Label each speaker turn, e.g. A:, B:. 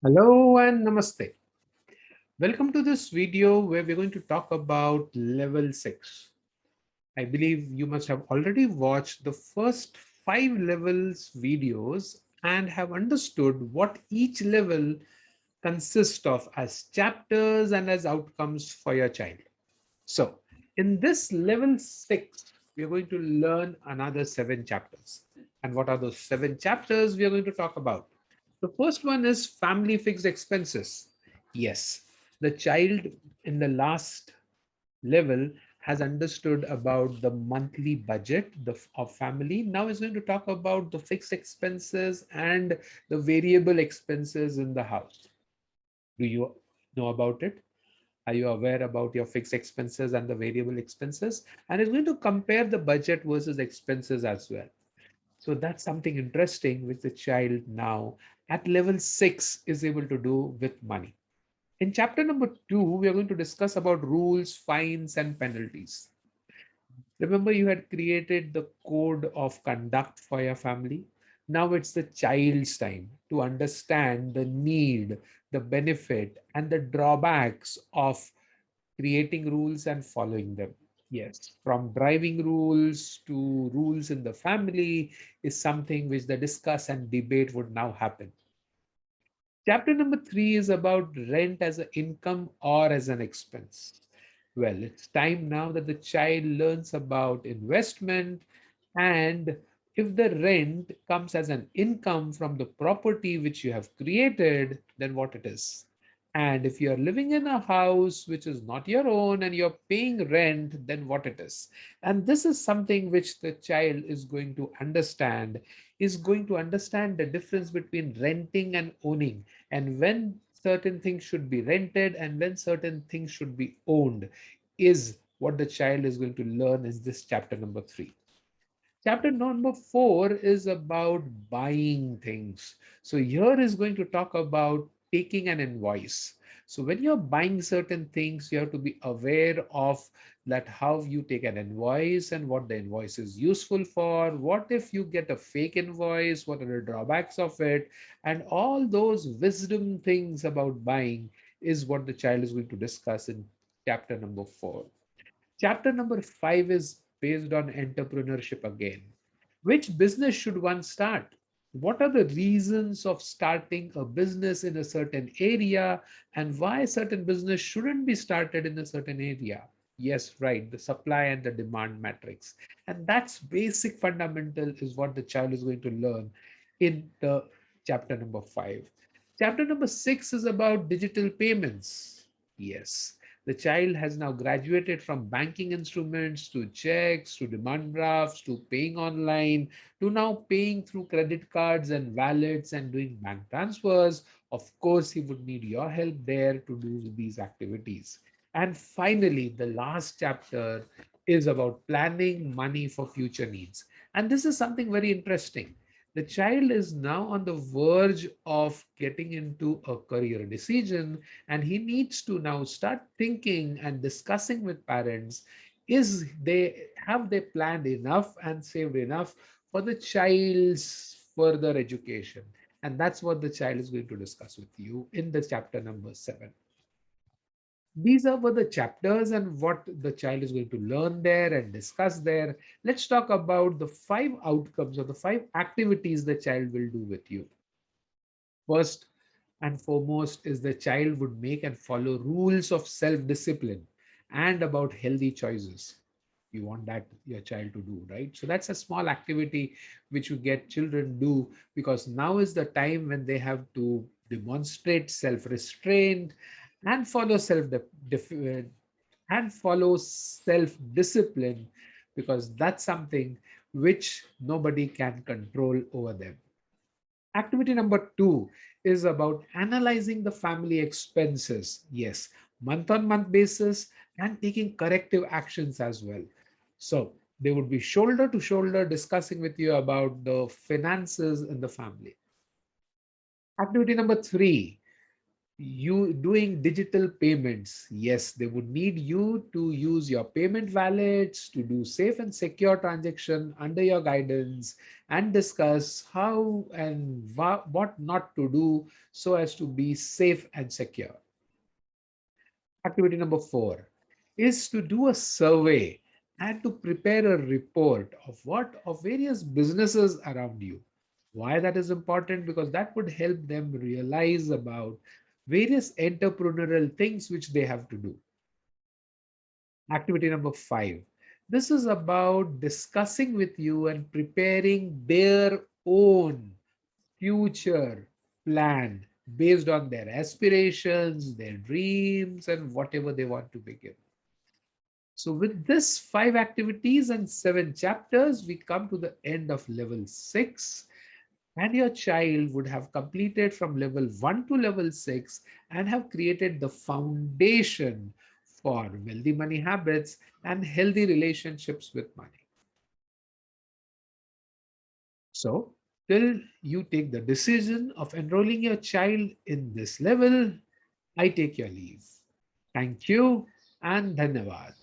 A: Hello and namaste. Welcome to this video where we're going to talk about level 6. I believe you must have already watched the first 5 levels videos and have understood what each level consists of as chapters and as outcomes for your child. So, in this level 6, we're going to learn another 7 chapters. And what are those 7 chapters we are going to talk about? The first one is family fixed expenses. Yes, the child in the last level has understood about the monthly budget of family. Now is going to talk about the fixed expenses and the variable expenses in the house. Do you know about it? Are you aware about your fixed expenses and the variable expenses? And it's going to compare the budget versus expenses as well. So that's something interesting which the child now at level 6 is able to do with money. In chapter number 2, we are going to discuss about rules, fines, and penalties. Remember, you had created the code of conduct for your family. Now it's the child's time to understand the need, the benefit, and the drawbacks of creating rules and following them. Yes, from driving rules to rules in the family is something which the discuss and debate would now happen. Chapter number 3 is about rent as an income or as an expense. Well, it's time now that the child learns about investment, and if the rent comes as an income from the property which you have created, then what it is. And if you're living in a house which is not your own and you're paying rent, then what it is. And this is something which the child is going to understand the difference between renting and owning, and when certain things should be rented and when certain things should be owned is what the child is going to learn in this chapter number 3. Chapter number 4 is about buying things. So here is going to talk about taking an invoice. So when you're buying certain things, you have to be aware of that how you take an invoice and what the invoice is useful for. What if you get a fake invoice? What are the drawbacks of it? And all those wisdom things about buying is what the child is going to discuss in chapter number 4. Chapter number 5 is based on entrepreneurship again. Which business should one start? What are the reasons of starting a business in a certain area and why certain business shouldn't be started in a certain area? Yes, right, the supply and the demand matrix. And that's basic fundamental is what the child is going to learn in the chapter number 5. Chapter number 6 is about digital payments. Yes, the child has now graduated from banking instruments to checks to demand drafts to paying online to now paying through credit cards and wallets and doing bank transfers. Of course, he would need your help there to do these activities. And finally, the last chapter is about planning money for future needs. And this is something very interesting. The child is now on the verge of getting into a career decision, and he needs to now start thinking and discussing with parents, is they have they planned enough and saved enough for the child's further education. And that's what the child is going to discuss with you in the chapter number 7. These are what the chapters and what the child is going to learn there and discuss there. Let's talk about the 5 outcomes or the 5 activities the child will do with you. First and foremost is the child would make and follow rules of self-discipline and about healthy choices. You want that your child to do, right? So that's a small activity which you get children do, because now is the time when they have to demonstrate self-restraint and follow self-discipline, because that's something which nobody can control over them. Activity number 2 is about analyzing the family expenses. Yes, month on month basis and taking corrective actions as well. So they would be shoulder to shoulder discussing with you about the finances in the family. Activity number 3, You doing digital payments, yes, they would need you to use your payment wallets to do safe and secure transaction under your guidance, and discuss how and what not to do so as to be safe and secure. Activity number 4 is to do a survey and to prepare a report of what of various businesses around you. Why that is important? Because that would help them realize about various entrepreneurial things which they have to do. Activity number 5. This is about discussing with you and preparing their own future plan based on their aspirations, their dreams, and whatever they want to begin. So, with this 5 activities and 7 chapters, we come to the end of level 6. And your child would have completed from level 1 to level 6 and have created the foundation for wealthy money habits and healthy relationships with money. So, till you take the decision of enrolling your child in this level, I take your leave. Thank you and Dhanyavad.